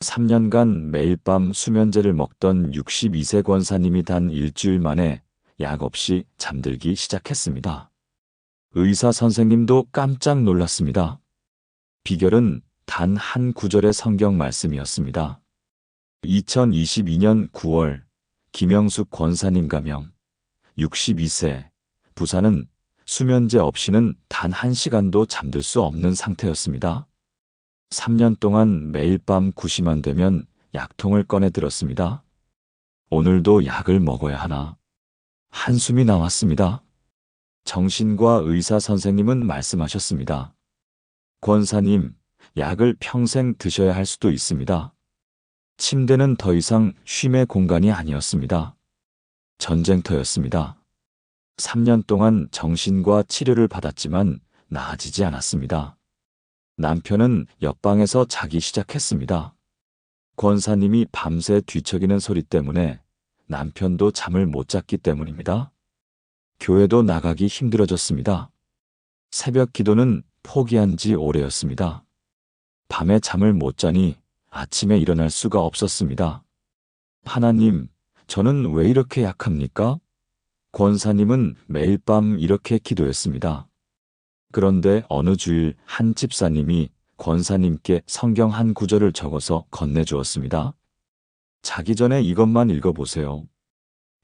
3년간 매일 밤 수면제를 먹던 62세 권사님이 단 일주일 만에 약 없이 잠들기 시작했습니다. 의사 선생님도 깜짝 놀랐습니다. 비결은 단 한 구절의 성경 말씀이었습니다. 2022년 9월 김영숙 권사님 가명 62세 부사는 수면제 없이는 단 1시간도 잠들 수 없는 상태였습니다. 3년 동안 매일 밤 9시만 되면 약통을 꺼내 들었습니다. 오늘도 약을 먹어야 하나? 한숨이 나왔습니다. 정신과 의사 선생님은 말씀하셨습니다. 권사님, 약을 평생 드셔야 할 수도 있습니다. 침대는 더 이상 쉼의 공간이 아니었습니다. 전쟁터였습니다. 3년 동안 정신과 치료를 받았지만 나아지지 않았습니다. 남편은 옆방에서 자기 시작했습니다. 권사님이 밤새 뒤척이는 소리 때문에 남편도 잠을 못 잤기 때문입니다. 교회도 나가기 힘들어졌습니다. 새벽 기도는 포기한 지 오래였습니다. 밤에 잠을 못 자니 아침에 일어날 수가 없었습니다. 하나님, 저는 왜 이렇게 약합니까? 권사님은 매일 밤 이렇게 기도했습니다. 그런데 어느 주일 한 집사님이 권사님께 성경 한 구절을 적어서 건네주었습니다. 자기 전에 이것만 읽어보세요.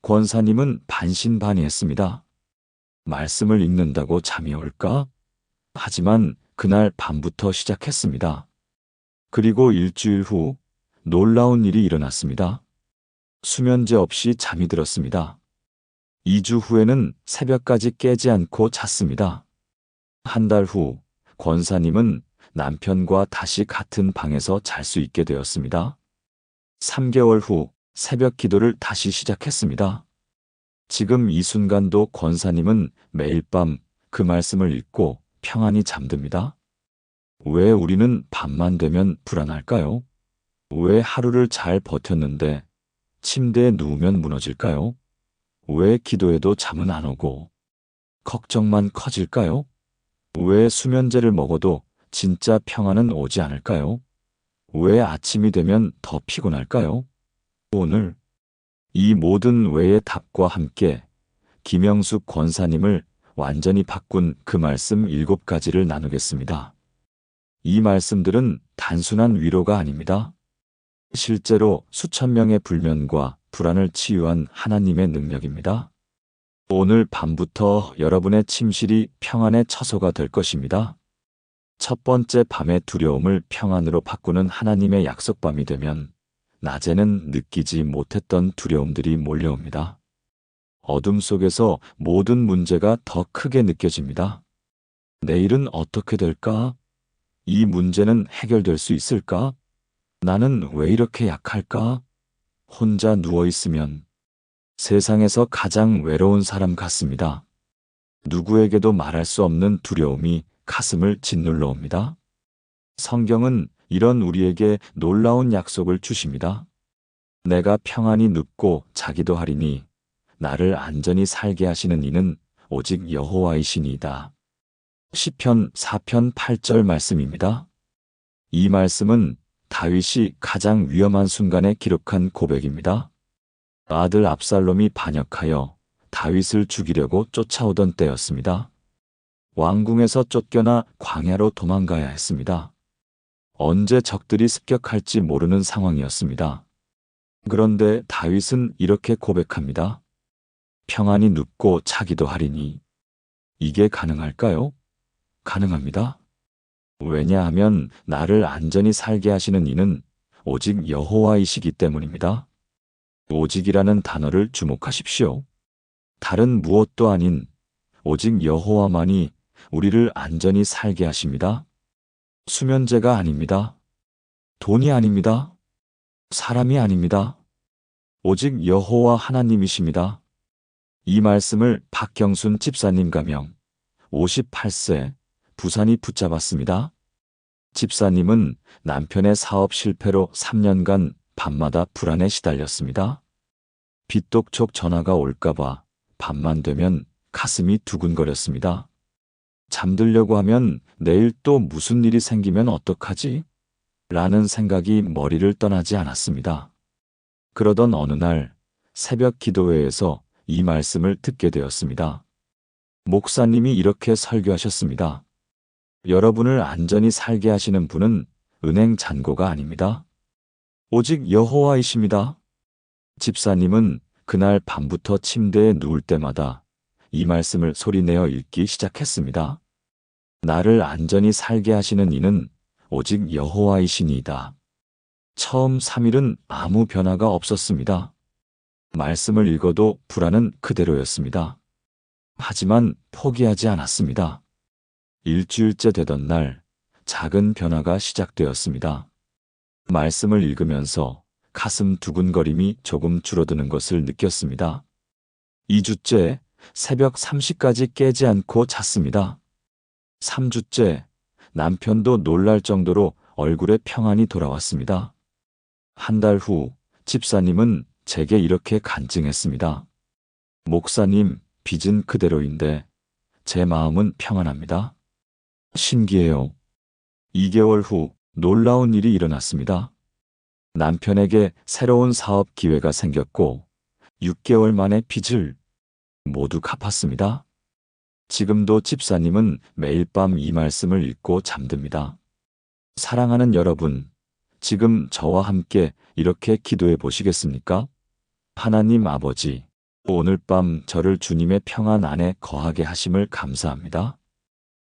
권사님은 반신반의했습니다. 말씀을 읽는다고 잠이 올까? 하지만 그날 밤부터 시작했습니다. 그리고 일주일 후 놀라운 일이 일어났습니다. 수면제 없이 잠이 들었습니다. 2주 후에는 새벽까지 깨지 않고 잤습니다. 한 달 후 권사님은 남편과 다시 같은 방에서 잘 수 있게 되었습니다. 3개월 후 새벽 기도를 다시 시작했습니다. 지금 이 순간도 권사님은 매일 밤 그 말씀을 읽고 평안히 잠듭니다. 왜 우리는 밤만 되면 불안할까요? 왜 하루를 잘 버텼는데 침대에 누우면 무너질까요? 왜 기도해도 잠은 안 오고 걱정만 커질까요? 왜 수면제를 먹어도 진짜 평안은 오지 않을까요? 왜 아침이 되면 더 피곤할까요? 오늘 이 모든 왜의 답과 함께 김영숙 권사님을 완전히 바꾼 그 말씀 7가지를 나누겠습니다. 이 말씀들은 단순한 위로가 아닙니다. 실제로 수천 명의 불면과 불안을 치유한 하나님의 능력입니다. 오늘 밤부터 여러분의 침실이 평안의 처소가 될 것입니다. 첫 번째, 밤의 두려움을 평안으로 바꾸는 하나님의 약속밤이 되면 낮에는 느끼지 못했던 두려움들이 몰려옵니다. 어둠 속에서 모든 문제가 더 크게 느껴집니다. 내일은 어떻게 될까? 이 문제는 해결될 수 있을까? 나는 왜 이렇게 약할까? 혼자 누워 있으면 세상에서 가장 외로운 사람 같습니다. 누구에게도 말할 수 없는 두려움이 가슴을 짓눌러 옵니다. 성경은 이런 우리에게 놀라운 약속을 주십니다. 내가 평안히 눕고 자기도 하리니 나를 안전히 살게 하시는 이는 오직 여호와이시니이다. 시편 4편 8절 말씀입니다. 이 말씀은 다윗이 가장 위험한 순간에 기록한 고백입니다. 아들 압살롬이 반역하여 다윗을 죽이려고 쫓아오던 때였습니다. 왕궁에서 쫓겨나 광야로 도망가야 했습니다. 언제 적들이 습격할지 모르는 상황이었습니다. 그런데 다윗은 이렇게 고백합니다. 평안히 눕고 자기도 하리니. 이게 가능할까요? 가능합니다. 왜냐하면 나를 안전히 살게 하시는 이는 오직 여호와이시기 때문입니다. 오직이라는 단어를 주목하십시오. 다른 무엇도 아닌 오직 여호와만이 우리를 안전히 살게 하십니다. 수면제가 아닙니다. 돈이 아닙니다. 사람이 아닙니다. 오직 여호와 하나님이십니다. 이 말씀을 박경순 집사님 가명 58세 부산이 붙잡았습니다. 집사님은 남편의 사업 실패로 3년간 밤마다 불안에 시달렸습니다. 빚독촉 전화가 올까봐 밤만 되면 가슴이 두근거렸습니다. 잠들려고 하면 내일 또 무슨 일이 생기면 어떡하지? 라는 생각이 머리를 떠나지 않았습니다. 그러던 어느 날 새벽 기도회에서 이 말씀을 듣게 되었습니다. 목사님이 이렇게 설교하셨습니다. 여러분을 안전히 살게 하시는 분은 은행 잔고가 아닙니다. 오직 여호와이십니다. 집사님은 그날 밤부터 침대에 누울 때마다 이 말씀을 소리내어 읽기 시작했습니다. 나를 안전히 살게 하시는 이는 오직 여호와이시니이다. 처음 3일은 아무 변화가 없었습니다. 말씀을 읽어도 불안은 그대로였습니다. 하지만 포기하지 않았습니다. 일주일째 되던 날 작은 변화가 시작되었습니다. 말씀을 읽으면서 가슴 두근거림이 조금 줄어드는 것을 느꼈습니다. 2주째 새벽 3시까지 깨지 않고 잤습니다. 3주째 남편도 놀랄 정도로 얼굴에 평안이 돌아왔습니다. 한 달 후 집사님은 제게 이렇게 간증했습니다. 목사님, 빚은 그대로인데 제 마음은 평안합니다. 신기해요. 2개월 후 놀라운 일이 일어났습니다. 남편에게 새로운 사업 기회가 생겼고 6개월 만에 빚을 모두 갚았습니다. 지금도 집사님은 매일 밤 이 말씀을 읽고 잠듭니다. 사랑하는 여러분, 지금 저와 함께 이렇게 기도해 보시겠습니까? 하나님 아버지, 오늘 밤 저를 주님의 평안 안에 거하게 하심을 감사합니다.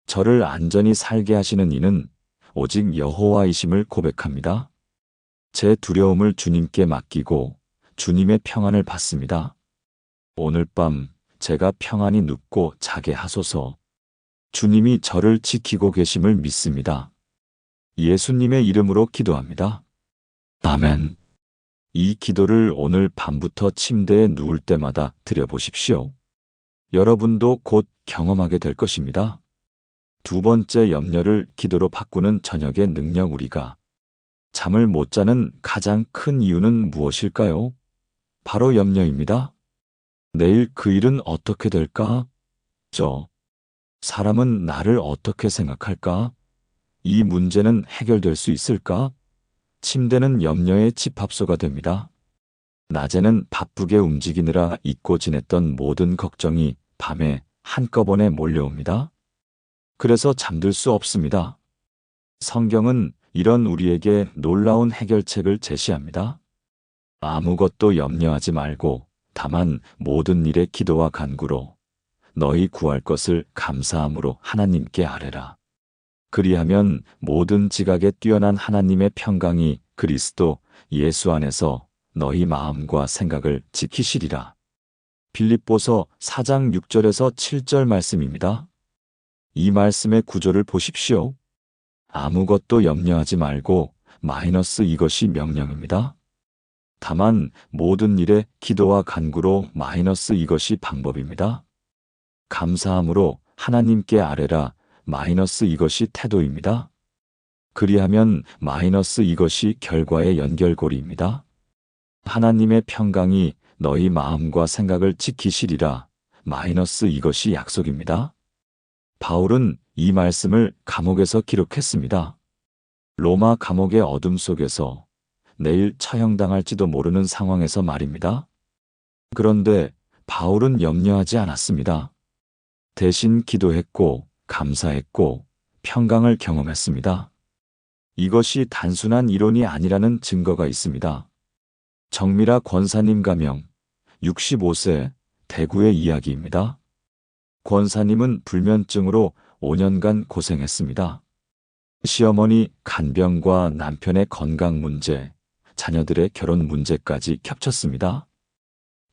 저를 안전히 살게 하시는 이는 오직 여호와이심을 고백합니다. 제 두려움을 주님께 맡기고 주님의 평안을 받습니다. 오늘 밤 제가 평안히 눕고 자게 하소서. 주님이 저를 지키고 계심을 믿습니다. 예수님의 이름으로 기도합니다. 아멘. 이 기도를 오늘 밤부터 침대에 누울 때마다 드려보십시오. 여러분도 곧 경험하게 될 것입니다. 두 번째 염려를 기도로 바꾸는 저녁의 능력. 우리가 잠을 못 자는 가장 큰 이유는 무엇일까요? 바로 염려입니다. 내일 그 일은 어떻게 될까? 사람은 나를 어떻게 생각할까? 이 문제는 해결될 수 있을까? 침대는 염려의 집합소가 됩니다. 낮에는 바쁘게 움직이느라 잊고 지냈던 모든 걱정이 밤에 한꺼번에 몰려옵니다. 그래서 잠들 수 없습니다. 성경은 이런 우리에게 놀라운 해결책을 제시합니다. 아무것도 염려하지 말고 다만 모든 일에 기도와 간구로 너희 구할 것을 감사함으로 하나님께 아뢰라. 그리하면 모든 지각에 뛰어난 하나님의 평강이 그리스도 예수 안에서 너희 마음과 생각을 지키시리라. 빌립보서 4장 6절에서 7절 말씀입니다. 이 말씀의 구조를 보십시오. 아무것도 염려하지 말고 마이너스 이것이 명령입니다. 다만 모든 일에 기도와 간구로 마이너스 이것이 방법입니다. 감사함으로 하나님께 아뢰라 마이너스 이것이 태도입니다. 그리하면 마이너스 이것이 결과의 연결고리입니다. 하나님의 평강이 너희 마음과 생각을 지키시리라 마이너스 이것이 약속입니다. 바울은 이 말씀을 감옥에서 기록했습니다. 로마 감옥의 어둠 속에서 내일 처형당할지도 모르는 상황에서 말입니다. 그런데 바울은 염려하지 않았습니다. 대신 기도했고 감사했고 평강을 경험했습니다. 이것이 단순한 이론이 아니라는 증거가 있습니다. 정미라 권사님 가명 65세 대구의 이야기입니다. 권사님은 불면증으로 5년간 고생했습니다. 시어머니 간병과 남편의 건강 문제, 자녀들의 결혼 문제까지 겹쳤습니다.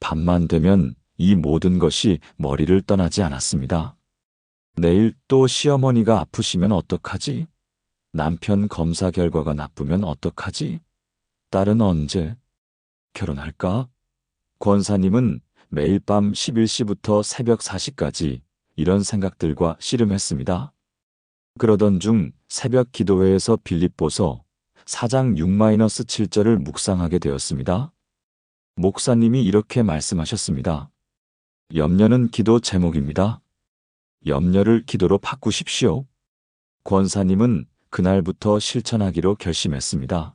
밤만 되면 이 모든 것이 머리를 떠나지 않았습니다. 내일 또 시어머니가 아프시면 어떡하지? 남편 검사 결과가 나쁘면 어떡하지? 딸은 언제 결혼할까? 권사님은 매일 밤 11시부터 새벽 4시까지 이런 생각들과 씨름했습니다. 그러던 중 새벽 기도회에서 빌립보서 4장 6-7절을 묵상하게 되었습니다. 목사님이 이렇게 말씀하셨습니다. 염려는 기도 제목입니다. 염려를 기도로 바꾸십시오. 권사님은 그날부터 실천하기로 결심했습니다.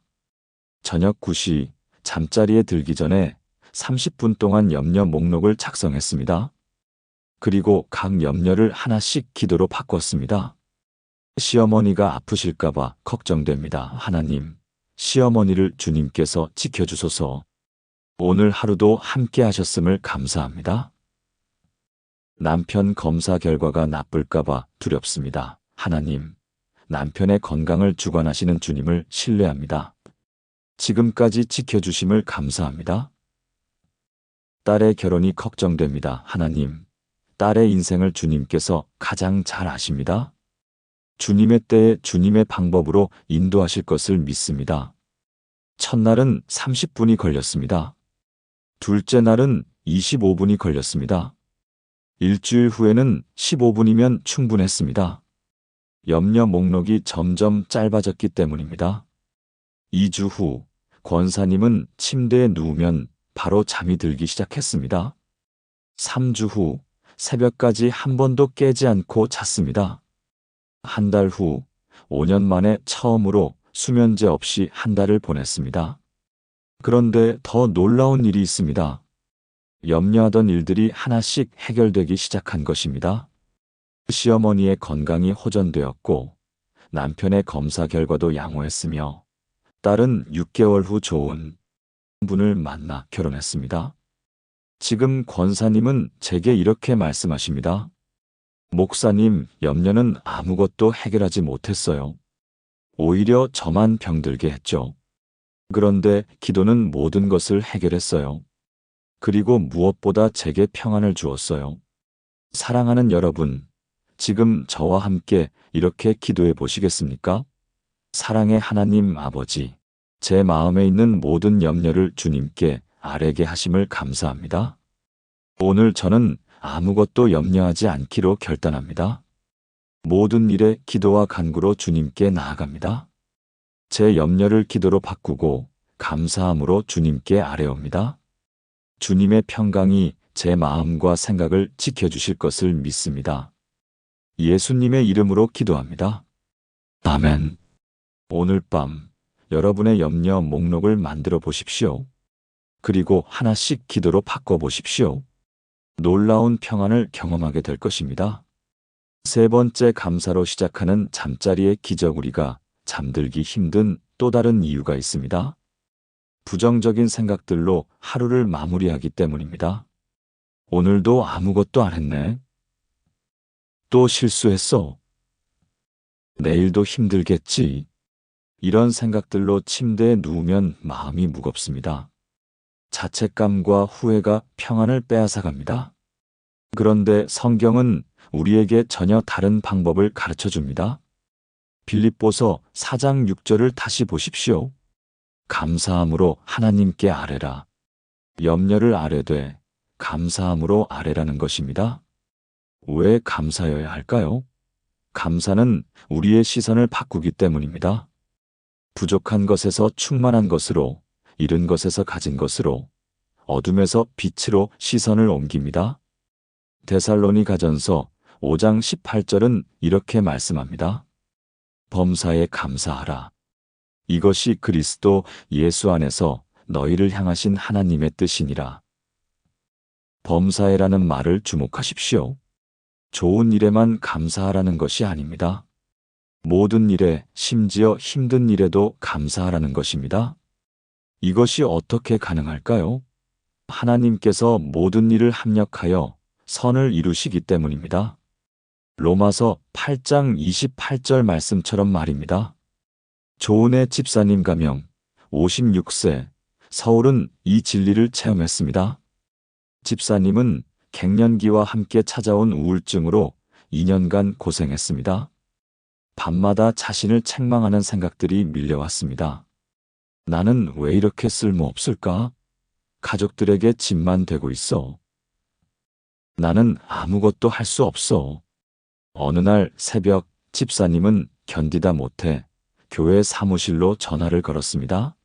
저녁 9시 잠자리에 들기 전에 30분 동안 염려 목록을 작성했습니다. 그리고 각 염려를 하나씩 기도로 바꿨습니다. 시어머니가 아프실까봐 걱정됩니다. 하나님, 시어머니를 주님께서 지켜주소서. 오늘 하루도 함께 하셨음을 감사합니다. 남편 검사 결과가 나쁠까봐 두렵습니다. 하나님, 남편의 건강을 주관하시는 주님을 신뢰합니다. 지금까지 지켜주심을 감사합니다. 딸의 결혼이 걱정됩니다. 하나님, 딸의 인생을 주님께서 가장 잘 아십니다. 주님의 때에 주님의 방법으로 인도하실 것을 믿습니다. 첫날은 30분이 걸렸습니다. 둘째 날은 25분이 걸렸습니다. 일주일 후에는 15분이면 충분했습니다. 염려 목록이 점점 짧아졌기 때문입니다. 2주 후, 권사님은 침대에 누우면 바로 잠이 들기 시작했습니다. 3주 후, 새벽까지 한 번도 깨지 않고 잤습니다. 한 달 후, 5년 만에 처음으로 수면제 없이 한 달을 보냈습니다. 그런데 더 놀라운 일이 있습니다. 염려하던 일들이 하나씩 해결되기 시작한 것입니다. 시어머니의 건강이 호전되었고 남편의 검사 결과도 양호했으며 딸은 6개월 후 좋은 분을 만나 결혼했습니다. 지금 권사님은 제게 이렇게 말씀하십니다. 목사님, 염려는 아무것도 해결하지 못했어요. 오히려 저만 병들게 했죠. 그런데 기도는 모든 것을 해결했어요. 그리고 무엇보다 제게 평안을 주었어요. 사랑하는 여러분, 지금 저와 함께 이렇게 기도해 보시겠습니까? 사랑의 하나님 아버지, 제 마음에 있는 모든 염려를 주님께 아뢰게 하심을 감사합니다. 오늘 저는 아무것도 염려하지 않기로 결단합니다. 모든 일에 기도와 간구로 주님께 나아갑니다. 제 염려를 기도로 바꾸고 감사함으로 주님께 아뢰옵니다. 주님의 평강이 제 마음과 생각을 지켜주실 것을 믿습니다. 예수님의 이름으로 기도합니다. 아멘. 오늘 밤 여러분의 염려 목록을 만들어 보십시오. 그리고 하나씩 기도로 바꿔 보십시오. 놀라운 평안을 경험하게 될 것입니다. 세 번째 감사로 시작하는 잠자리의 기적. 우리가 잠들기 힘든 또 다른 이유가 있습니다. 부정적인 생각들로 하루를 마무리하기 때문입니다. 오늘도 아무것도 안 했네. 또 실수했어. 내일도 힘들겠지. 이런 생각들로 침대에 누우면 마음이 무겁습니다. 자책감과 후회가 평안을 빼앗아갑니다. 그런데 성경은 우리에게 전혀 다른 방법을 가르쳐 줍니다. 빌립보서 4장 6절을 다시 보십시오. 감사함으로 하나님께 아뢰라. 염려를 아뢰되 감사함으로 아뢰라는 것입니다. 왜 감사여야 할까요? 감사는 우리의 시선을 바꾸기 때문입니다. 부족한 것에서 충만한 것으로, 잃은 것에서 가진 것으로, 어둠에서 빛으로 시선을 옮깁니다. 데살로니가전서 5장 18절은 이렇게 말씀합니다. 범사에 감사하라. 이것이 그리스도 예수 안에서 너희를 향하신 하나님의 뜻이니라. 범사에라는 말을 주목하십시오. 좋은 일에만 감사하라는 것이 아닙니다. 모든 일에, 심지어 힘든 일에도 감사하라는 것입니다. 이것이 어떻게 가능할까요? 하나님께서 모든 일을 합력하여 선을 이루시기 때문입니다. 로마서 8장 28절 말씀처럼 말입니다. 조은혜 집사님 가명 56세, 서울은 이 진리를 체험했습니다. 집사님은 갱년기와 함께 찾아온 우울증으로 2년간 고생했습니다. 밤마다 자신을 책망하는 생각들이 밀려왔습니다. 나는 왜 이렇게 쓸모없을까? 가족들에게 짐만 되고 있어. 나는 아무것도 할 수 없어. 어느 날 새벽 집사님은 견디다 못해 교회 사무실로 전화를 걸었습니다.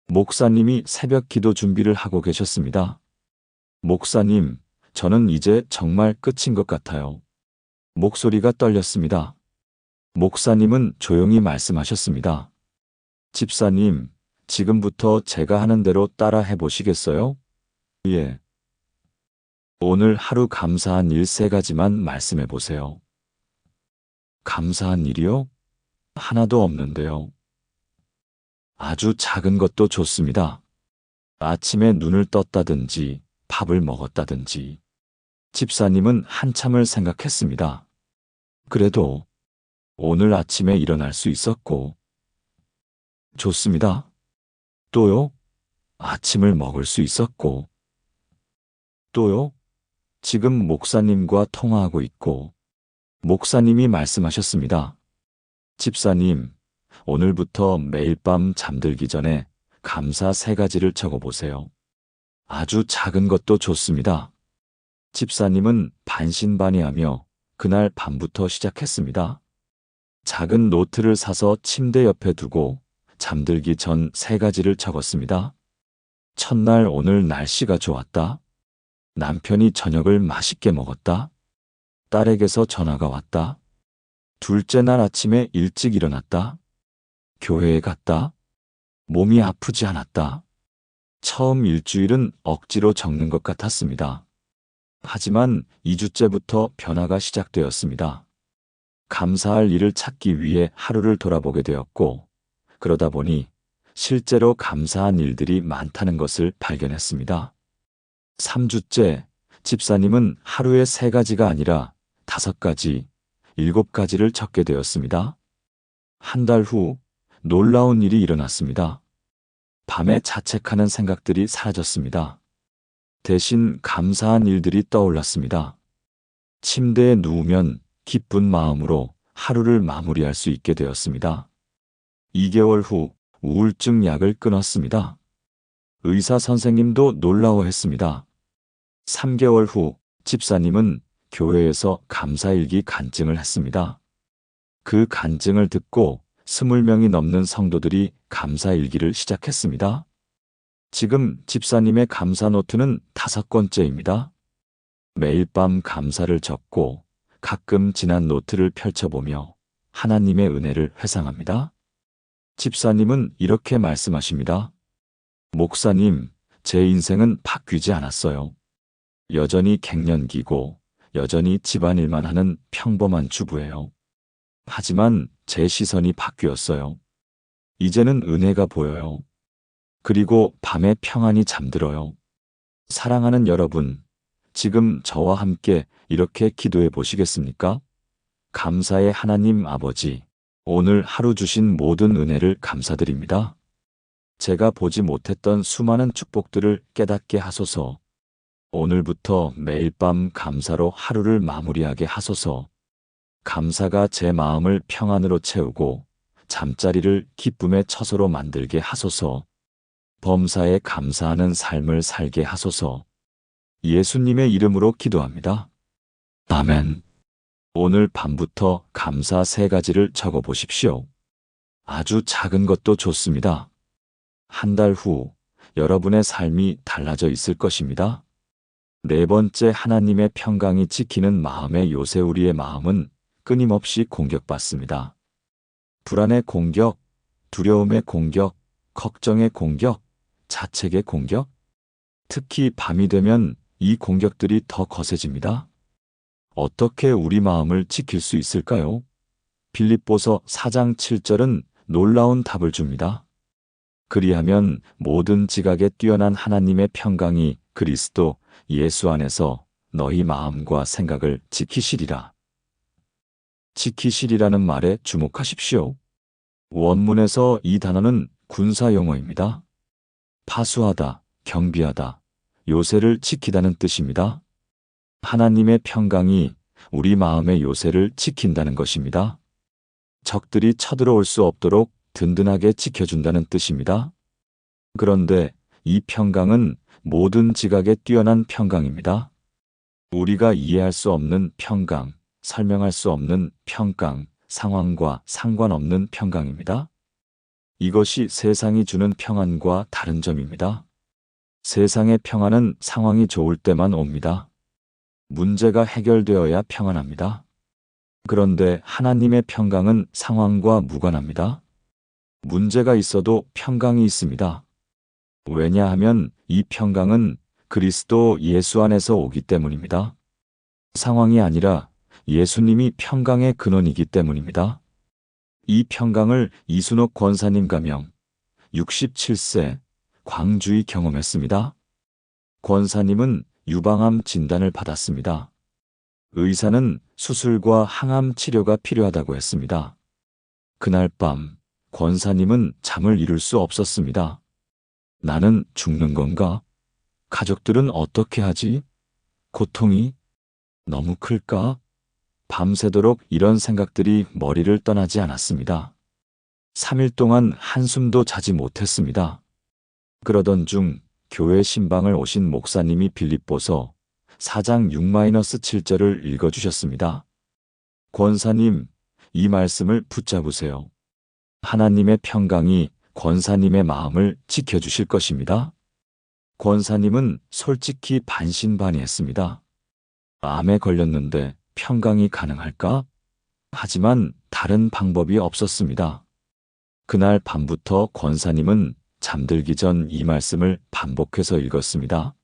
목사님이 새벽 기도 준비를 하고 계셨습니다. 목사님, 저는 이제 정말 끝인 것 같아요. 목소리가 떨렸습니다. 목사님은 조용히 말씀하셨습니다. 집사님, 지금부터 제가 하는 대로 따라 해보시겠어요? 예. 오늘 하루 감사한 일 3가지만 말씀해 보세요. 감사한 일이요? 하나도 없는데요. 아주 작은 것도 좋습니다. 아침에 눈을 떴다든지 밥을 먹었다든지. 집사님은 한참을 생각했습니다. 그래도 오늘 아침에 일어날 수 있었고. 좋습니다. 또요? 아침을 먹을 수 있었고. 또요? 지금 목사님과 통화하고 있고. 목사님이 말씀하셨습니다. 집사님, 오늘부터 매일 밤 잠들기 전에 감사 3가지를 적어보세요. 아주 작은 것도 좋습니다. 집사님은 반신반의하며 그날 밤부터 시작했습니다. 작은 노트를 사서 침대 옆에 두고 잠들기 전 3가지를 적었습니다. 첫날 오늘 날씨가 좋았다. 남편이 저녁을 맛있게 먹었다. 딸에게서 전화가 왔다. 둘째 날 아침에 일찍 일어났다. 교회에 갔다. 몸이 아프지 않았다. 처음 일주일은 억지로 적는 것 같았습니다. 하지만 2주째부터 변화가 시작되었습니다. 감사할 일을 찾기 위해 하루를 돌아보게 되었고, 그러다 보니 실제로 감사한 일들이 많다는 것을 발견했습니다. 3주째, 집사님은 하루에 3가지가 아니라 5가지, 7가지를 적게 되었습니다. 한 달 후 놀라운 일이 일어났습니다. 밤에 자책하는 생각들이 사라졌습니다. 대신 감사한 일들이 떠올랐습니다. 침대에 누우면 기쁜 마음으로 하루를 마무리할 수 있게 되었습니다. 2개월 후 우울증 약을 끊었습니다. 의사 선생님도 놀라워했습니다. 3개월 후 집사님은 교회에서 감사일기 간증을 했습니다. 그 간증을 듣고 20명이 넘는 성도들이 감사일기를 시작했습니다. 지금 집사님의 감사 노트는 5권째입니다. 매일 밤 감사를 적고 가끔 지난 노트를 펼쳐보며 하나님의 은혜를 회상합니다. 집사님은 이렇게 말씀하십니다. 목사님, 제 인생은 바뀌지 않았어요. 여전히 갱년기고 여전히 집안일만 하는 평범한 주부예요. 하지만 제 시선이 바뀌었어요. 이제는 은혜가 보여요. 그리고 밤에 평안히 잠들어요. 사랑하는 여러분, 지금 저와 함께 이렇게 기도해 보시겠습니까? 감사의 하나님 아버지, 오늘 하루 주신 모든 은혜를 감사드립니다. 제가 보지 못했던 수많은 축복들을 깨닫게 하소서. 오늘부터 매일 밤 감사로 하루를 마무리하게 하소서. 감사가 제 마음을 평안으로 채우고 잠자리를 기쁨의 처소로 만들게 하소서. 범사에 감사하는 삶을 살게 하소서. 예수님의 이름으로 기도합니다. 아멘. 오늘 밤부터 감사 3가지를 적어 보십시오. 아주 작은 것도 좋습니다. 한 달 후 여러분의 삶이 달라져 있을 것입니다. 4번째, 하나님의 평강이 지키는 마음의 요새. 우리의 마음은 끊임없이 공격받습니다. 불안의 공격, 두려움의 공격, 걱정의 공격, 자책의 공격. 특히 밤이 되면 이 공격들이 더 거세집니다. 어떻게 우리 마음을 지킬 수 있을까요? 빌립보서 4장 7절은 놀라운 답을 줍니다. 그리하면 모든 지각에 뛰어난 하나님의 평강이 그리스도 예수 안에서 너희 마음과 생각을 지키시리라. 지키시리라는 말에 주목하십시오. 원문에서 이 단어는 군사 용어입니다. 파수하다, 경비하다, 요새를 지키다는 뜻입니다. 하나님의 평강이 우리 마음의 요새를 지킨다는 것입니다. 적들이 쳐들어올 수 없도록 든든하게 지켜준다는 뜻입니다. 그런데 이 평강은 모든 지각에 뛰어난 평강입니다. 우리가 이해할 수 없는 평강, 설명할 수 없는 평강, 상황과 상관없는 평강입니다. 이것이 세상이 주는 평안과 다른 점입니다. 세상의 평안은 상황이 좋을 때만 옵니다. 문제가 해결되어야 평안합니다. 그런데 하나님의 평강은 상황과 무관합니다. 문제가 있어도 평강이 있습니다. 왜냐하면 이 평강은 그리스도 예수 안에서 오기 때문입니다. 상황이 아니라 예수님이 평강의 근원이기 때문입니다. 이 평강을 이순옥 권사님 가명 67세 광주이 경험했습니다. 권사님은 유방암 진단을 받았습니다. 의사는 수술과 항암 치료가 필요하다고 했습니다. 그날 밤 권사님은 잠을 이룰 수 없었습니다. 나는 죽는 건가? 가족들은 어떻게 하지? 고통이 너무 클까? 밤새도록 이런 생각들이 머리를 떠나지 않았습니다. 3일 동안 한숨도 자지 못했습니다. 그러던 중 교회 신방을 오신 목사님이 빌립보서 4장 6-7절을 읽어주셨습니다. 권사님, 이 말씀을 붙잡으세요. 하나님의 평강이 권사님의 마음을 지켜주실 것입니다. 권사님은 솔직히 반신반의했습니다. 암에 걸렸는데 평강이 가능할까? 하지만 다른 방법이 없었습니다. 그날 밤부터 권사님은 잠들기 전 이 말씀을 반복해서 읽었습니다.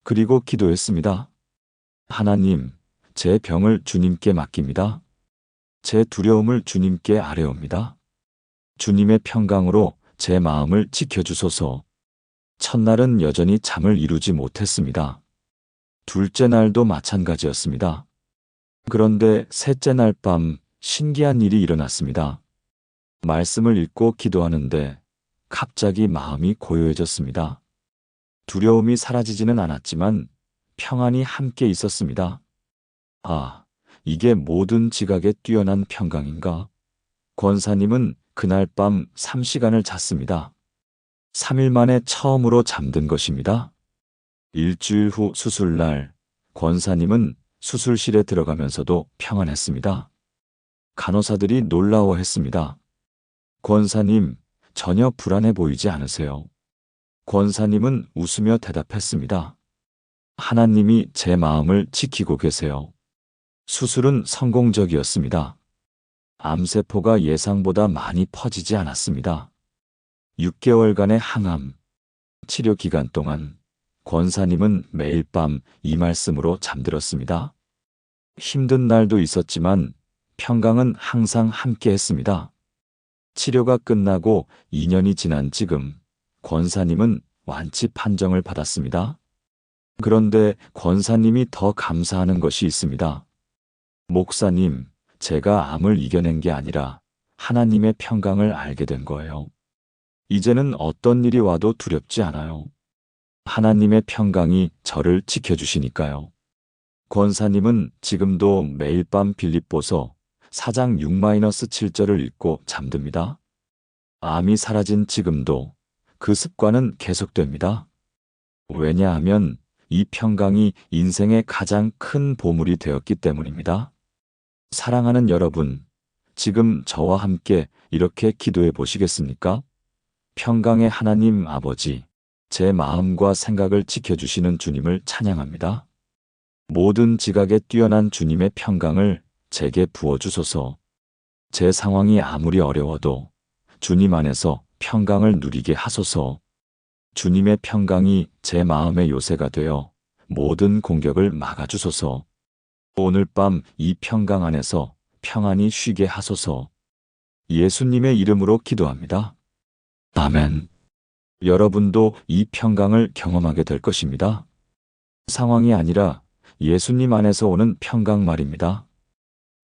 그리고 기도했습니다. 하나님, 제 병을 주님께 맡깁니다. 제 두려움을 주님께 아뢰옵니다. 주님의 평강으로 제 마음을 지켜주소서. 첫날은 여전히 잠을 이루지 못했습니다. 둘째 날도 마찬가지였습니다. 그런데 셋째 날 밤 신기한 일이 일어났습니다. 말씀을 읽고 기도하는데 갑자기 마음이 고요해졌습니다. 두려움이 사라지지는 않았지만 평안이 함께 있었습니다. 아, 이게 모든 지각에 뛰어난 평강인가? 권사님은 그날 밤 3시간을 잤습니다. 3일 만에 처음으로 잠든 것입니다. 일주일 후 수술날, 권사님은 수술실에 들어가면서도 평안했습니다. 간호사들이 놀라워했습니다. 권사님, 전혀 불안해 보이지 않으세요? 권사님은 웃으며 대답했습니다. 하나님이 제 마음을 지키고 계세요. 수술은 성공적이었습니다. 암세포가 예상보다 많이 퍼지지 않았습니다. 6개월간의 항암 치료 기간 동안 권사님은 매일 밤 이 말씀으로 잠들었습니다. 힘든 날도 있었지만 평강은 항상 함께 했습니다. 치료가 끝나고 2년이 지난 지금 권사님은 완치 판정을 받았습니다. 그런데 권사님이 더 감사하는 것이 있습니다. 목사님, 제가 암을 이겨낸 게 아니라 하나님의 평강을 알게 된 거예요. 이제는 어떤 일이 와도 두렵지 않아요. 하나님의 평강이 저를 지켜주시니까요. 권사님은 지금도 매일 밤 빌립보서 4장 6-7절을 읽고 잠듭니다. 암이 사라진 지금도 그 습관은 계속됩니다. 왜냐하면 이 평강이 인생의 가장 큰 보물이 되었기 때문입니다. 사랑하는 여러분, 지금 저와 함께 이렇게 기도해 보시겠습니까? 평강의 하나님 아버지, 제 마음과 생각을 지켜주시는 주님을 찬양합니다. 모든 지각에 뛰어난 주님의 평강을 제게 부어주소서. 제 상황이 아무리 어려워도 주님 안에서 평강을 누리게 하소서. 주님의 평강이 제 마음의 요새가 되어 모든 공격을 막아주소서. 오늘 밤 이 평강 안에서 평안히 쉬게 하소서. 예수님의 이름으로 기도합니다. 아멘. 여러분도 이 평강을 경험하게 될 것입니다. 상황이 아니라 예수님 안에서 오는 평강 말입니다.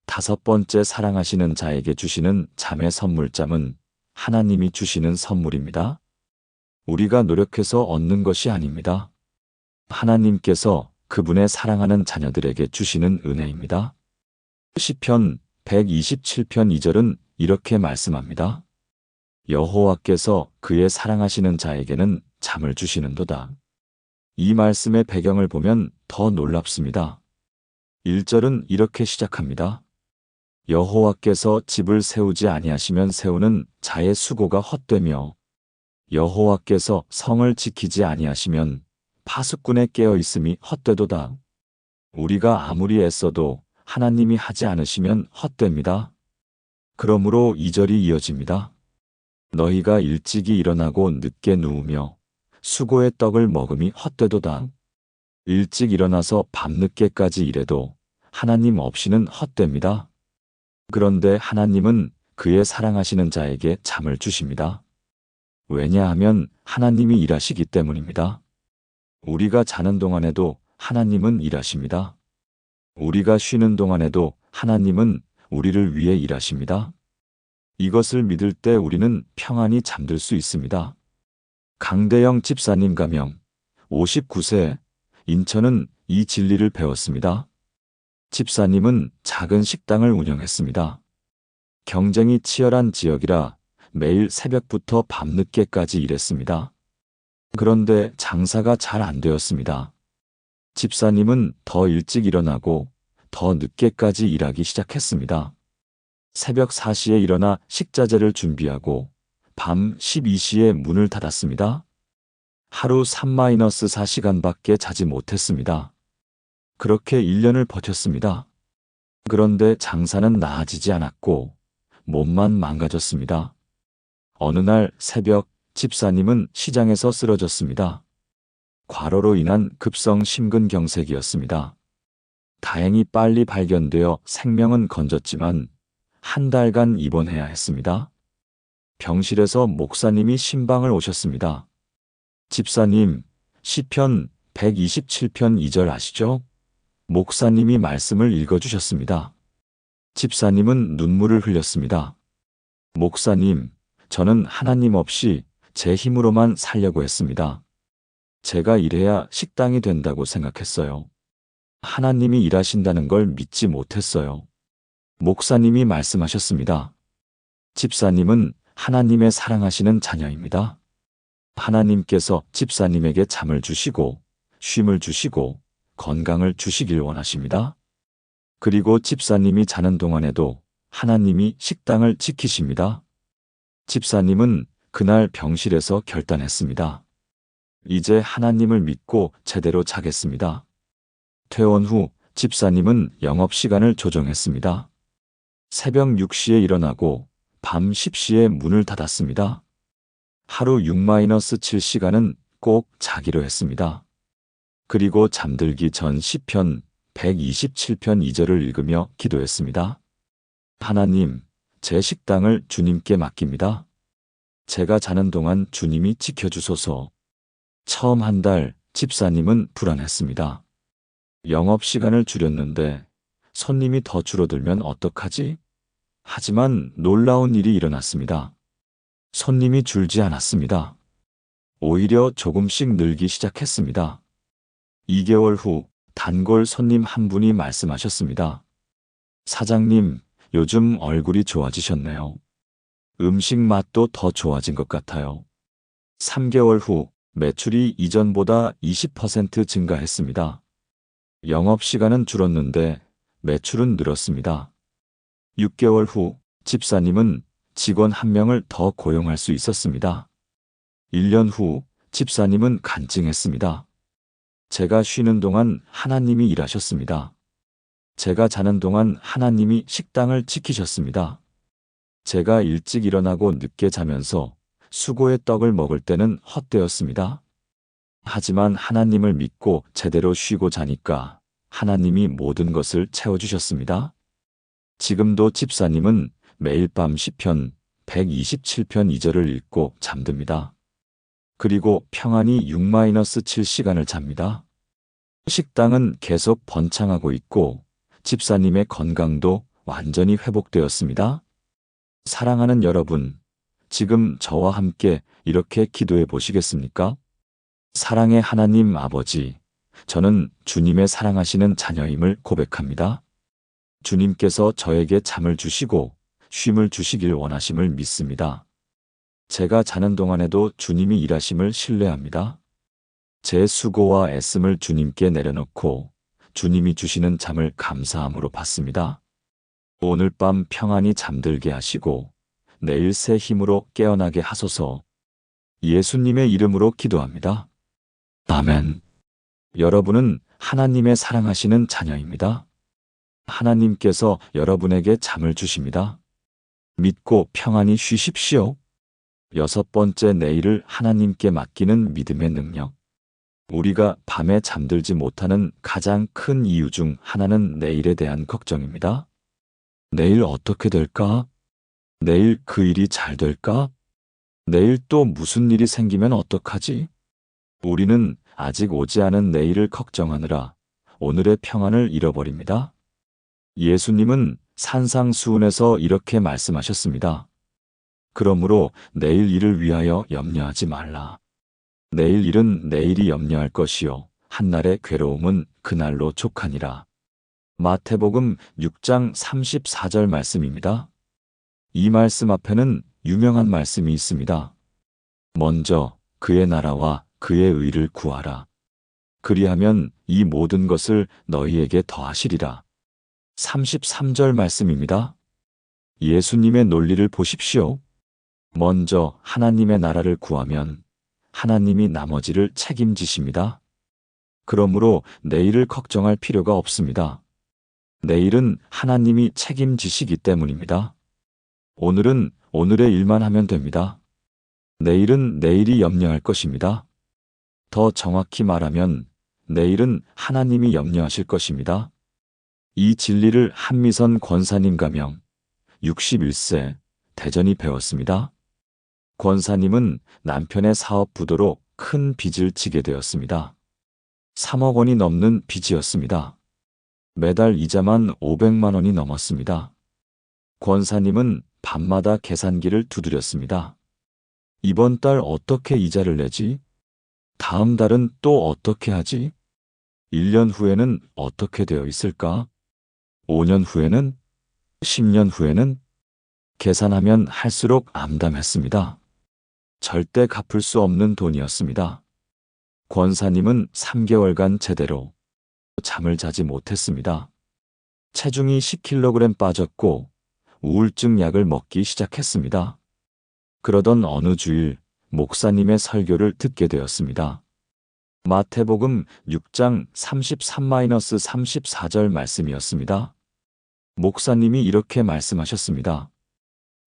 5번째, 사랑하시는 자에게 주시는 잠의 선물잠은 하나님이 주시는 선물입니다. 우리가 노력해서 얻는 것이 아닙니다. 하나님께서 그분의 사랑하는 자녀들에게 주시는 은혜입니다. 시편 127편 2절은 이렇게 말씀합니다. 여호와께서 그의 사랑하시는 자에게는 잠을 주시는도다. 이 말씀의 배경을 보면 더 놀랍습니다. 1절은 이렇게 시작합니다. 여호와께서 집을 세우지 아니하시면 세우는 자의 수고가 헛되며 여호와께서 성을 지키지 아니하시면 파수꾼의 깨어 있음이 헛되도다. 우리가 아무리 애써도 하나님이 하지 않으시면 헛됩니다. 그러므로 2절이 이어집니다. 너희가 일찍이 일어나고 늦게 누우며 수고의 떡을 먹음이 헛되도다. 일찍 일어나서 밤늦게까지 일해도 하나님 없이는 헛됩니다. 그런데 하나님은 그의 사랑하시는 자에게 잠을 주십니다. 왜냐하면 하나님이 일하시기 때문입니다. 우리가 자는 동안에도 하나님은 일하십니다. 우리가 쉬는 동안에도 하나님은 우리를 위해 일하십니다. 이것을 믿을 때 우리는 평안히 잠들 수 있습니다. 강대영 집사님 가명 59세 인천은 이 진리를 배웠습니다. 집사님은 작은 식당을 운영했습니다. 경쟁이 치열한 지역이라 매일 새벽부터 밤늦게까지 일했습니다. 그런데 장사가 잘 안 되었습니다. 집사님은 더 일찍 일어나고 더 늦게까지 일하기 시작했습니다. 새벽 4시에 일어나 식자재를 준비하고 밤 12시에 문을 닫았습니다. 하루 3-4시간밖에 자지 못했습니다. 그렇게 1년을 버텼습니다. 그런데 장사는 나아지지 않았고 몸만 망가졌습니다. 어느 날 새벽 집사님은 시장에서 쓰러졌습니다. 과로로 인한 급성 심근경색이었습니다. 다행히 빨리 발견되어 생명은 건졌지만 한 달간 입원해야 했습니다. 병실에서 목사님이 신방을 오셨습니다. 집사님, 시편 127편 2절 아시죠? 목사님이 말씀을 읽어주셨습니다. 집사님은 눈물을 흘렸습니다. 목사님, 저는 하나님 없이 제 힘으로만 살려고 했습니다. 제가 일해야 식당이 된다고 생각했어요. 하나님이 일하신다는 걸 믿지 못했어요. 목사님이 말씀하셨습니다. 집사님은 하나님의 사랑하시는 자녀입니다. 하나님께서 집사님에게 잠을 주시고 쉼을 주시고 건강을 주시길 원하십니다. 그리고 집사님이 자는 동안에도 하나님이 식당을 지키십니다. 집사님은 그날 병실에서 결단했습니다. 이제 하나님을 믿고 제대로 자겠습니다. 퇴원 후 집사님은 영업시간을 조정했습니다. 새벽 6시에 일어나고 밤 10시에 문을 닫았습니다. 하루 6-7시간은 꼭 자기로 했습니다. 그리고 잠들기 전 시편 127편 2절을 읽으며 기도했습니다. 하나님, 제 식당을 주님께 맡깁니다. 제가 자는 동안 주님이 지켜주소서. 처음 한 달 집사님은 불안했습니다. 영업시간을 줄였는데 손님이 더 줄어들면 어떡하지? 하지만 놀라운 일이 일어났습니다. 손님이 줄지 않았습니다. 오히려 조금씩 늘기 시작했습니다. 2개월 후 단골 손님 한 분이 말씀하셨습니다. 사장님, 요즘 얼굴이 좋아지셨네요. 음식 맛도 더 좋아진 것 같아요. 3개월 후 매출이 이전보다 20% 증가했습니다. 영업시간은 줄었는데 매출은 늘었습니다. 6개월 후 집사님은 직원 1명을 더 고용할 수 있었습니다. 1년 후 집사님은 간증했습니다. 제가 쉬는 동안 하나님이 일하셨습니다. 제가 자는 동안 하나님이 식당을 지키셨습니다. 제가 일찍 일어나고 늦게 자면서 수고의 떡을 먹을 때는 헛되었습니다. 하지만 하나님을 믿고 제대로 쉬고 자니까 하나님이 모든 것을 채워주셨습니다. 지금도 집사님은 매일 밤 시편 127편 2절을 읽고 잠듭니다. 그리고 평안히 6-7시간을 잡니다. 식당은 계속 번창하고 있고 집사님의 건강도 완전히 회복되었습니다. 사랑하는 여러분, 지금 저와 함께 이렇게 기도해 보시겠습니까? 사랑의 하나님 아버지, 저는 주님의 사랑하시는 자녀임을 고백합니다. 주님께서 저에게 잠을 주시고 쉼을 주시길 원하심을 믿습니다. 제가 자는 동안에도 주님이 일하심을 신뢰합니다. 제 수고와 애씀을 주님께 내려놓고 주님이 주시는 잠을 감사함으로 받습니다. 오늘 밤 평안히 잠들게 하시고 내일 새 힘으로 깨어나게 하소서. 예수님의 이름으로 기도합니다. 아멘. 여러분은 하나님의 사랑하시는 자녀입니다. 하나님께서 여러분에게 잠을 주십니다. 믿고 평안히 쉬십시오. 여섯 번째, 내일을 하나님께 맡기는 믿음의 능력. 우리가 밤에 잠들지 못하는 가장 큰 이유 중 하나는 내일에 대한 걱정입니다. 내일 어떻게 될까? 내일 그 일이 잘 될까? 내일 또 무슨 일이 생기면 어떡하지? 우리는 아직 오지 않은 내일을 걱정하느라 오늘의 평안을 잃어버립니다. 예수님은 산상수훈에서 이렇게 말씀하셨습니다. 그러므로 내일 일을 위하여 염려하지 말라. 내일 일은 내일이 염려할 것이요 한날의 괴로움은 그날로 족하니라. 마태복음 6장 34절 말씀입니다. 이 말씀 앞에는 유명한 말씀이 있습니다. 먼저 그의 나라와 그의 의를 구하라. 그리하면 이 모든 것을 너희에게 더하시리라. 33절 말씀입니다. 예수님의 논리를 보십시오. 먼저 하나님의 나라를 구하면 하나님이 나머지를 책임지십니다. 그러므로 내일을 걱정할 필요가 없습니다. 내일은 하나님이 책임지시기 때문입니다. 오늘은 오늘의 일만 하면 됩니다. 내일은 내일이 염려할 것입니다. 더 정확히 말하면 내일은 하나님이 염려하실 것입니다. 이 진리를 한미선 권사님 가명 61세 대전이 배웠습니다. 권사님은 남편의 사업 부도로 큰 빚을 지게 되었습니다. 3억 원이 넘는 빚이었습니다. 매달 이자만 500만 원이 넘었습니다. 권사님은 밤마다 계산기를 두드렸습니다. 이번 달 어떻게 이자를 내지? 다음 달은 또 어떻게 하지? 1년 후에는 어떻게 되어 있을까? 5년 후에는? 10년 후에는? 계산하면 할수록 암담했습니다. 절대 갚을 수 없는 돈이었습니다. 권사님은 3개월간 제대로 잠을 자지 못했습니다. 체중이 10kg 빠졌고 우울증 약을 먹기 시작했습니다. 그러던 어느 주일 목사님의 설교를 듣게 되었습니다. 마태복음 6장 33-34절 말씀이었습니다. 목사님이 이렇게 말씀하셨습니다.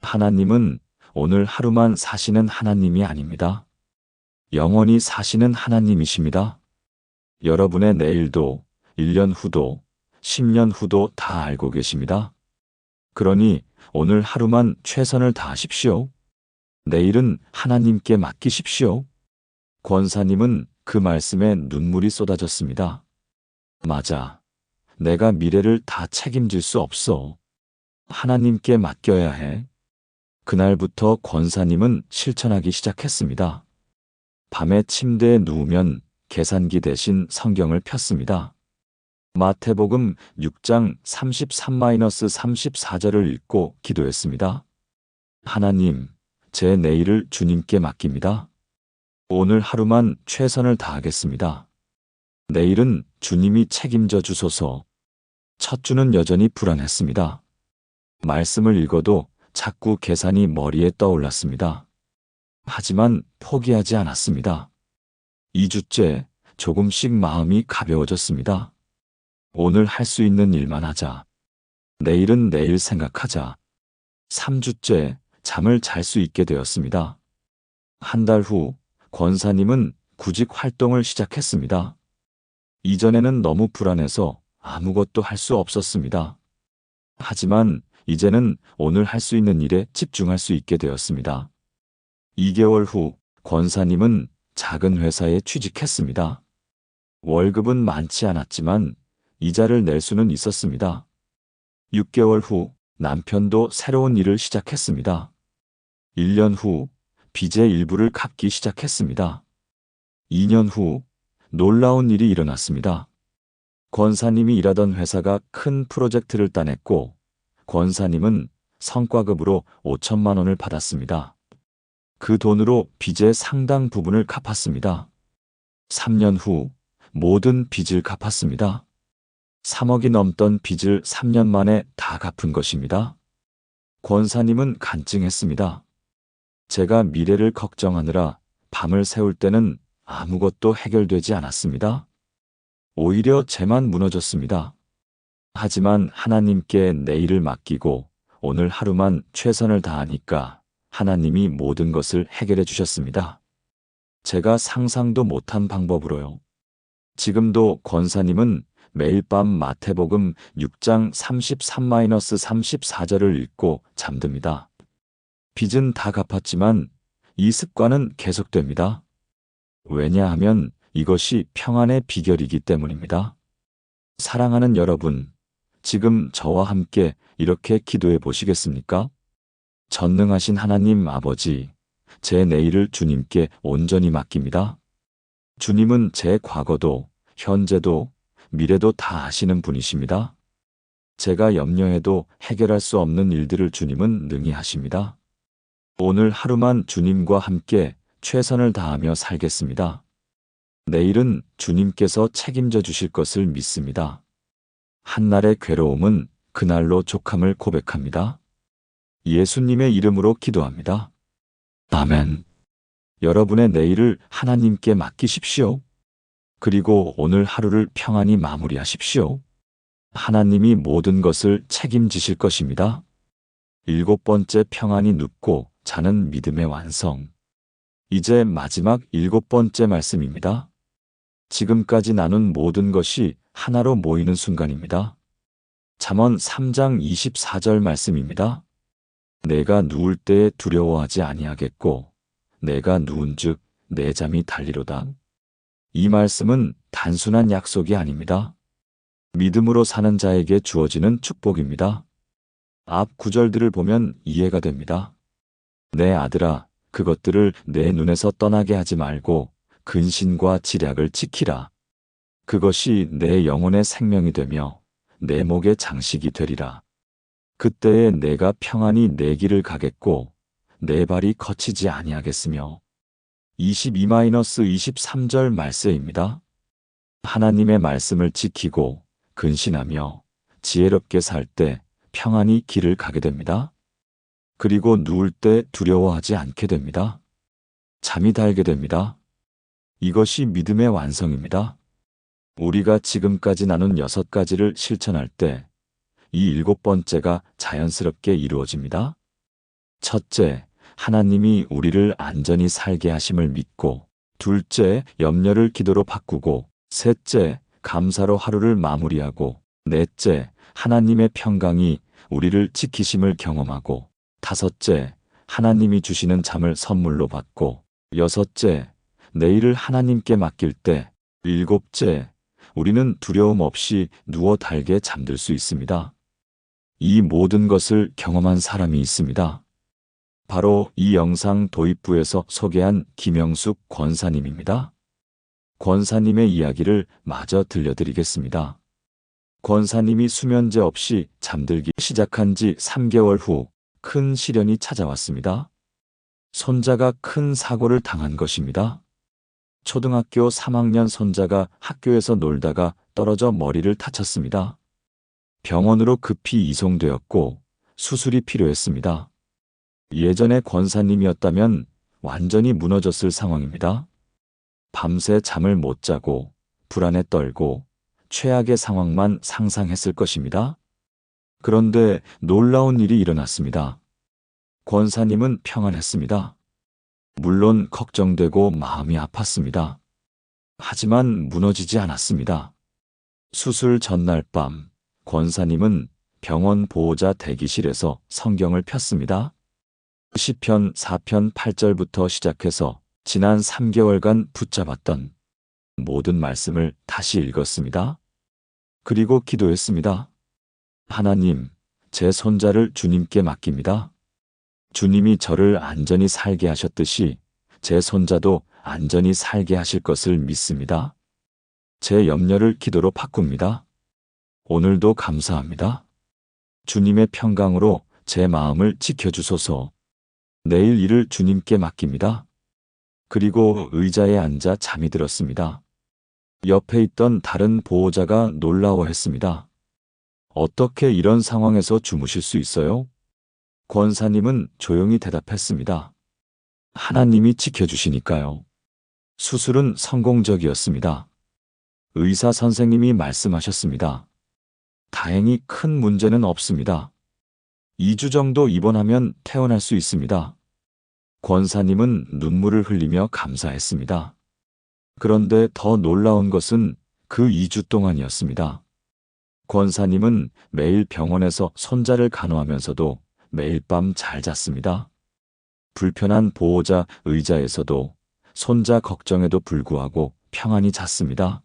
하나님은 오늘 하루만 사시는 하나님이 아닙니다. 영원히 사시는 하나님이십니다. 여러분의 내일도 1년 후도 10년 후도 다 알고 계십니다. 그러니 오늘 하루만 최선을 다하십시오. 내일은 하나님께 맡기십시오. 권사님은 그 말씀에 눈물이 쏟아졌습니다. 맞아. 내가 미래를 다 책임질 수 없어. 하나님께 맡겨야 해. 그날부터 권사님은 실천하기 시작했습니다. 밤에 침대에 누우면 계산기 대신 성경을 폈습니다. 마태복음 6장 33-34절을 읽고 기도했습니다. 하나님, 제 내일을 주님께 맡깁니다. 오늘 하루만 최선을 다하겠습니다. 내일은 주님이 책임져 주소서. 첫 주는 여전히 불안했습니다. 말씀을 읽어도 자꾸 계산이 머리에 떠올랐습니다. 하지만 포기하지 않았습니다. 2주째 조금씩 마음이 가벼워졌습니다. 오늘 할 수 있는 일만 하자. 내일은 내일 생각하자. 3주째 잠을 잘 수 있게 되었습니다. 한 달 후 권사님은 구직 활동을 시작했습니다. 이전에는 너무 불안해서 아무것도 할 수 없었습니다. 하지만 이제는 오늘 할 수 있는 일에 집중할 수 있게 되었습니다. 2개월 후 권사님은 작은 회사에 취직했습니다. 월급은 많지 않았지만 이자를 낼 수는 있었습니다. 6개월 후 남편도 새로운 일을 시작했습니다. 1년 후 빚의 일부를 갚기 시작했습니다. 2년 후 놀라운 일이 일어났습니다. 권사님이 일하던 회사가 큰 프로젝트를 따냈고 권사님은 성과급으로 5천만 원을 받았습니다. 그 돈으로 빚의 상당 부분을 갚았습니다. 3년 후 모든 빚을 갚았습니다. 3억이 넘던 빚을 3년 만에 다 갚은 것입니다. 권사님은 간증했습니다. 제가 미래를 걱정하느라 밤을 새울 때는 아무것도 해결되지 않았습니다. 오히려 제만 무너졌습니다. 하지만 하나님께 내일을 맡기고 오늘 하루만 최선을 다하니까 하나님이 모든 것을 해결해 주셨습니다. 제가 상상도 못한 방법으로요. 지금도 권사님은 매일 밤 마태복음 6장 33-34절을 읽고 잠듭니다. 빚은 다 갚았지만 이 습관은 계속됩니다. 왜냐하면 이것이 평안의 비결이기 때문입니다. 사랑하는 여러분, 지금 저와 함께 이렇게 기도해 보시겠습니까? 전능하신 하나님 아버지, 제 내일을 주님께 온전히 맡깁니다. 주님은 제 과거도, 현재도, 미래도 다 아시는 분이십니다. 제가 염려해도 해결할 수 없는 일들을 주님은 능히 하십니다. 오늘 하루만 주님과 함께 최선을 다하며 살겠습니다. 내일은 주님께서 책임져 주실 것을 믿습니다. 한날의 괴로움은 그날로 족함을 고백합니다. 예수님의 이름으로 기도합니다. 아멘. 여러분의 내일을 하나님께 맡기십시오. 그리고 오늘 하루를 평안히 마무리하십시오. 하나님이 모든 것을 책임지실 것입니다. 7번째 평안히 눕고 자는 믿음의 완성. 이제 마지막 7번째 말씀입니다. 지금까지 나눈 모든 것이 하나로 모이는 순간입니다. 잠언 3장 24절 말씀입니다. 내가 누울 때에 두려워하지 아니하겠고 내가 누운즉 내 잠이 달리로다. 이 말씀은 단순한 약속이 아닙니다. 믿음으로 사는 자에게 주어지는 축복입니다. 앞 구절들을 보면 이해가 됩니다. 내 아들아, 그것들을 내 눈에서 떠나게 하지 말고 근신과 지략을 지키라. 그것이 내 영혼의 생명이 되며 내 목의 장식이 되리라. 그때에 내가 평안히 내 길을 가겠고 내 발이 거치지 아니하겠으며. 22-23절 말세입니다. 하나님의 말씀을 지키고 근신하며 지혜롭게 살 때 평안히 길을 가게 됩니다. 그리고 누울 때 두려워하지 않게 됩니다. 잠이 달게 됩니다. 이것이 믿음의 완성입니다. 우리가 지금까지 나눈 6가지를 실천할 때 이 7번째가 자연스럽게 이루어집니다. 첫째, 하나님이 우리를 안전히 살게 하심을 믿고, 둘째, 염려를 기도로 바꾸고, 셋째, 감사로 하루를 마무리하고, 넷째, 하나님의 평강이 우리를 지키심을 경험하고, 다섯째, 하나님이 주시는 잠을 선물로 받고, 여섯째, 내일을 하나님께 맡길 때, 일곱째, 우리는 두려움 없이 누워 달게 잠들 수 있습니다. 이 모든 것을 경험한 사람이 있습니다. 바로 이 영상 도입부에서 소개한 김영숙 권사님입니다. 권사님의 이야기를 마저 들려드리겠습니다. 권사님이 수면제 없이 잠들기 시작한 지 3개월 후 큰 시련이 찾아왔습니다. 손자가 큰 사고를 당한 것입니다. 초등학교 3학년 손자가 학교에서 놀다가 떨어져 머리를 다쳤습니다. 병원으로 급히 이송되었고 수술이 필요했습니다. 예전에 권사님이었다면 완전히 무너졌을 상황입니다. 밤새 잠을 못 자고 불안에 떨고 최악의 상황만 상상했을 것입니다. 그런데 놀라운 일이 일어났습니다. 권사님은 평안했습니다. 물론 걱정되고 마음이 아팠습니다. 하지만 무너지지 않았습니다. 수술 전날 밤, 권사님은 병원 보호자 대기실에서 성경을 폈습니다. 시편 4편 8절부터 시작해서 지난 3개월간 붙잡았던 모든 말씀을 다시 읽었습니다. 그리고 기도했습니다. 하나님, 제 손자를 주님께 맡깁니다. 주님이 저를 안전히 살게 하셨듯이 제 손자도 안전히 살게 하실 것을 믿습니다. 제 염려를 기도로 바꿉니다. 오늘도 감사합니다. 주님의 평강으로 제 마음을 지켜주소서. 내일 일을 주님께 맡깁니다. 그리고 의자에 앉아 잠이 들었습니다. 옆에 있던 다른 보호자가 놀라워했습니다. 어떻게 이런 상황에서 주무실 수 있어요? 권사님은 조용히 대답했습니다. 하나님이 지켜주시니까요. 수술은 성공적이었습니다. 의사 선생님이 말씀하셨습니다. 다행히 큰 문제는 없습니다. 2주 정도 입원하면 퇴원할 수 있습니다. 권사님은 눈물을 흘리며 감사했습니다. 그런데 더 놀라운 것은 그 2주 동안이었습니다. 권사님은 매일 병원에서 손자를 간호하면서도 매일 밤 잘 잤습니다. 불편한 보호자 의자에서도 손자 걱정에도 불구하고 평안히 잤습니다.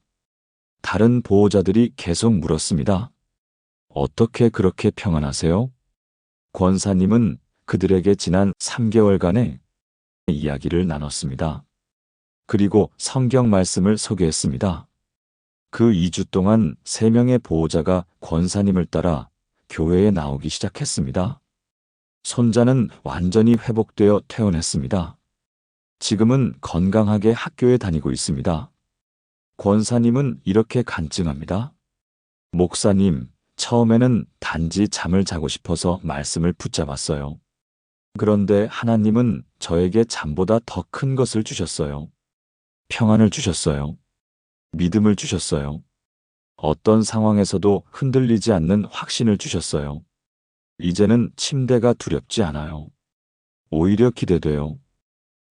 다른 보호자들이 계속 물었습니다. 어떻게 그렇게 평안하세요? 권사님은 그들에게 지난 3개월간의 이야기를 나눴습니다. 그리고 성경 말씀을 소개했습니다. 그 2주 동안 3명의 보호자가 권사님을 따라 교회에 나오기 시작했습니다. 손자는 완전히 회복되어 퇴원했습니다. 지금은 건강하게 학교에 다니고 있습니다. 권사님은 이렇게 간증합니다. 목사님, 처음에는 단지 잠을 자고 싶어서 말씀을 붙잡았어요. 그런데 하나님은 저에게 잠보다 더 큰 것을 주셨어요. 평안을 주셨어요. 믿음을 주셨어요. 어떤 상황에서도 흔들리지 않는 확신을 주셨어요. 이제는 침대가 두렵지 않아요. 오히려 기대돼요.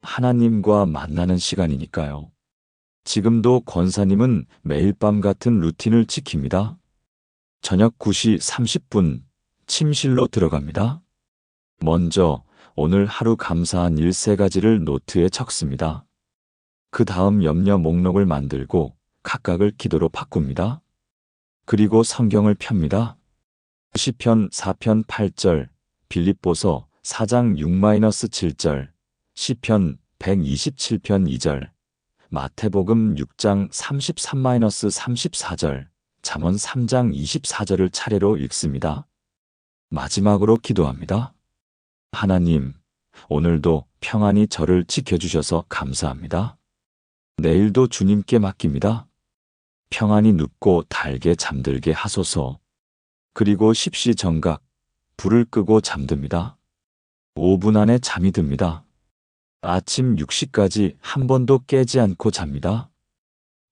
하나님과 만나는 시간이니까요. 지금도 권사님은 매일 밤 같은 루틴을 지킵니다. 저녁 9시 30분 침실로 들어갑니다. 먼저 오늘 하루 감사한 일 3가지를 노트에 적습니다. 그 다음 염려 목록을 만들고 각각을 기도로 바꿉니다. 그리고 성경을 펴니다. 시편 4편 8절, 빌립보서 4장 6-7절, 시편 127편 2절, 마태복음 6장 33-34절, 잠언 3장 24절을 차례로 읽습니다. 마지막으로 기도합니다. 하나님, 오늘도 평안히 저를 지켜주셔서 감사합니다. 내일도 주님께 맡깁니다. 평안히 눕고 달게 잠들게 하소서. 그리고 십시정각, 불을 끄고 잠듭니다. 5분 안에 잠이 듭니다. 아침 6시까지 한 번도 깨지 않고 잡니다.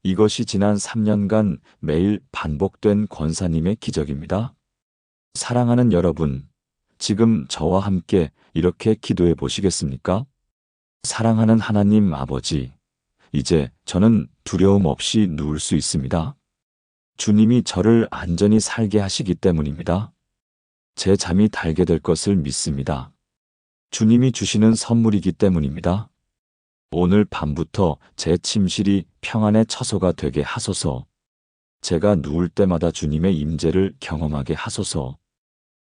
이것이 지난 3년간 매일 반복된 권사님의 기적입니다. 사랑하는 여러분, 지금 저와 함께 이렇게 기도해 보시겠습니까? 사랑하는 하나님 아버지, 이제 저는 두려움 없이 누울 수 있습니다. 주님이 저를 안전히 살게 하시기 때문입니다. 제 잠이 달게 될 것을 믿습니다. 주님이 주시는 선물이기 때문입니다. 오늘 밤부터 제 침실이 평안의 처소가 되게 하소서. 제가 누울 때마다 주님의 임재를 경험하게 하소서.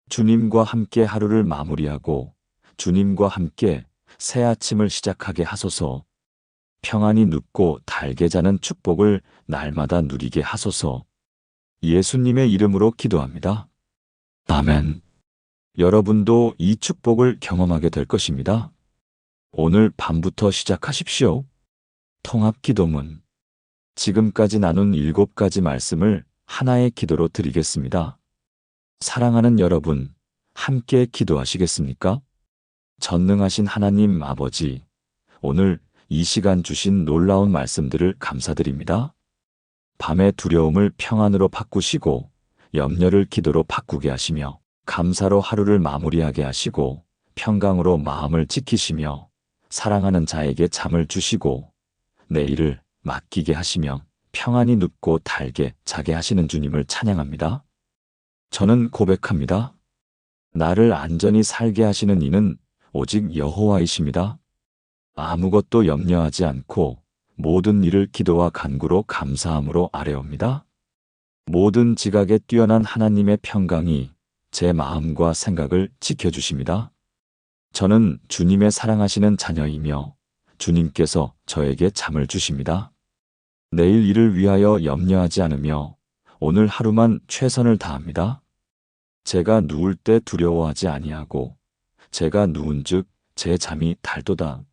주님과 함께 하루를 마무리하고 주님과 함께 새 아침을 시작하게 하소서. 평안히 눕고 달게 자는 축복을 날마다 누리게 하소서. 예수님의 이름으로 기도합니다. 아멘. 여러분도 이 축복을 경험하게 될 것입니다. 오늘 밤부터 시작하십시오. 통합 기도문. 지금까지 나눈 7가지 말씀을 하나의 기도로 드리겠습니다. 사랑하는 여러분, 함께 기도하시겠습니까? 전능하신 하나님 아버지, 오늘 이 시간 주신 놀라운 말씀들을 감사드립니다. 밤의 두려움을 평안으로 바꾸시고 염려를 기도로 바꾸게 하시며 감사로 하루를 마무리하게 하시고 평강으로 마음을 지키시며 사랑하는 자에게 잠을 주시고 내일을 맡기게 하시며 평안히 눕고 달게 자게 하시는 주님을 찬양합니다. 저는 고백합니다. 나를 안전히 살게 하시는 이는 오직 여호와이십니다. 아무것도 염려하지 않고 모든 일을 기도와 간구로 감사함으로 아뢰옵니다. 모든 지각에 뛰어난 하나님의 평강이 제 마음과 생각을 지켜주십니다. 저는 주님의 사랑하시는 자녀이며 주님께서 저에게 잠을 주십니다. 내일 일을 위하여 염려하지 않으며 오늘 하루만 최선을 다합니다. 제가 누울 때 두려워하지 아니하고 제가 누운즉 제 잠이 달도다.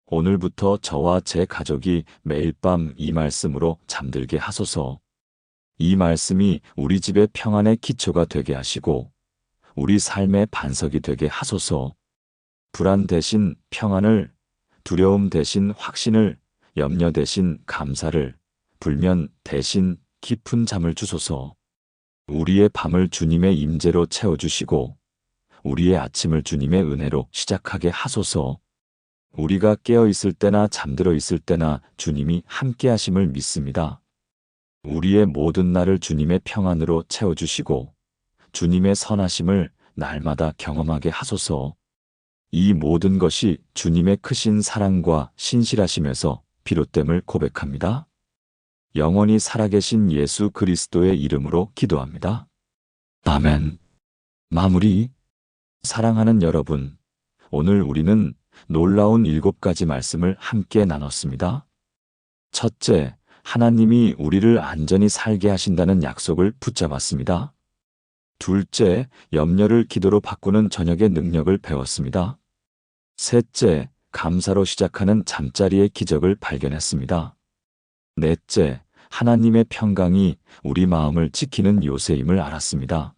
오늘부터 저와 제 가족이 매일 밤 이 말씀으로 잠들게 하소서. 이 말씀이 우리 집의 평안의 기초가 되게 하시고 우리 삶의 반석이 되게 하소서. 불안 대신 평안을, 두려움 대신 확신을, 염려 대신 감사를, 불면 대신 깊은 잠을 주소서. 우리의 밤을 주님의 임재로 채워주시고 우리의 아침을 주님의 은혜로 시작하게 하소서. 우리가 깨어 있을 때나 잠들어 있을 때나 주님이 함께 하심을 믿습니다. 우리의 모든 날을 주님의 평안으로 채워주시고 주님의 선하심을 날마다 경험하게 하소서. 이 모든 것이 주님의 크신 사랑과 신실하심에서 비롯됨을 고백합니다. 영원히 살아계신 예수 그리스도의 이름으로 기도합니다. 아멘. 마무리. 사랑하는 여러분, 오늘 우리는 놀라운 7가지 말씀을 함께 나눴습니다. 첫째, 하나님이 우리를 안전히 살게 하신다는 약속을 붙잡았습니다. 둘째, 염려를 기도로 바꾸는 저녁의 능력을 배웠습니다. 셋째, 감사로 시작하는 잠자리의 기적을 발견했습니다. 넷째, 하나님의 평강이 우리 마음을 지키는 요새임을 알았습니다.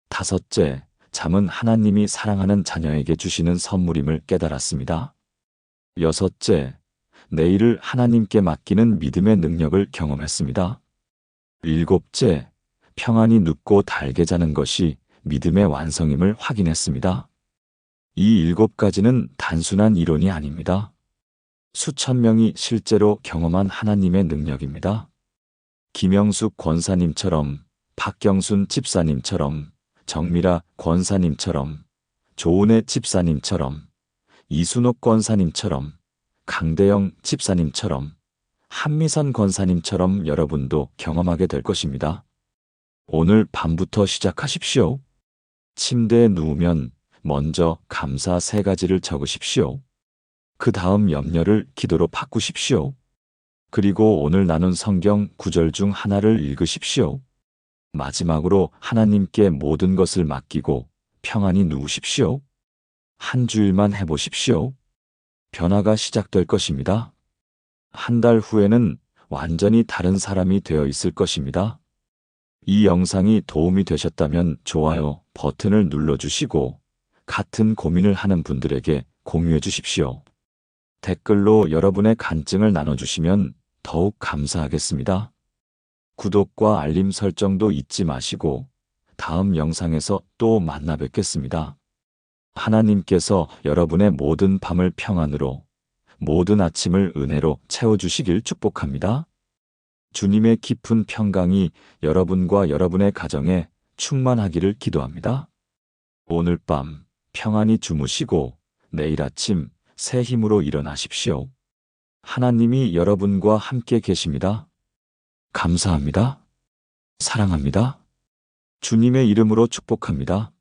다섯째, 잠은 하나님이 사랑하는 자녀에게 주시는 선물임을 깨달았습니다. 여섯째, 내일을 하나님께 맡기는 믿음의 능력을 경험했습니다. 일곱째, 평안이 눕고 달게 자는 것이 믿음의 완성임을 확인했습니다. 이 7가지는 단순한 이론이 아닙니다. 수천 명이 실제로 경험한 하나님의 능력입니다. 김영숙 권사님처럼, 박경순 집사님처럼, 정미라 권사님처럼, 조은혜 집사님처럼, 이순옥 권사님처럼, 강대영 집사님처럼, 한미선 권사님처럼 여러분도 경험하게 될 것입니다. 오늘 밤부터 시작하십시오. 침대에 누우면 먼저 감사 3가지를 적으십시오. 그 다음 염려를 기도로 바꾸십시오. 그리고 오늘 나눈 성경 구절 중 하나를 읽으십시오. 마지막으로 하나님께 모든 것을 맡기고 평안히 누우십시오. 한 주일만 해보십시오. 변화가 시작될 것입니다. 한 달 후에는 완전히 다른 사람이 되어 있을 것입니다. 이 영상이 도움이 되셨다면 좋아요 버튼을 눌러주시고 같은 고민을 하는 분들에게 공유해 주십시오. 댓글로 여러분의 간증을 나눠주시면 더욱 감사하겠습니다. 구독과 알림 설정도 잊지 마시고 다음 영상에서 또 만나 뵙겠습니다. 하나님께서 여러분의 모든 밤을 평안으로, 모든 아침을 은혜로 채워주시길 축복합니다. 주님의 깊은 평강이 여러분과 여러분의 가정에 충만하기를 기도합니다. 오늘 밤 평안히 주무시고 내일 아침 새 힘으로 일어나십시오. 하나님이 여러분과 함께 계십니다. 감사합니다. 사랑합니다. 주님의 이름으로 축복합니다.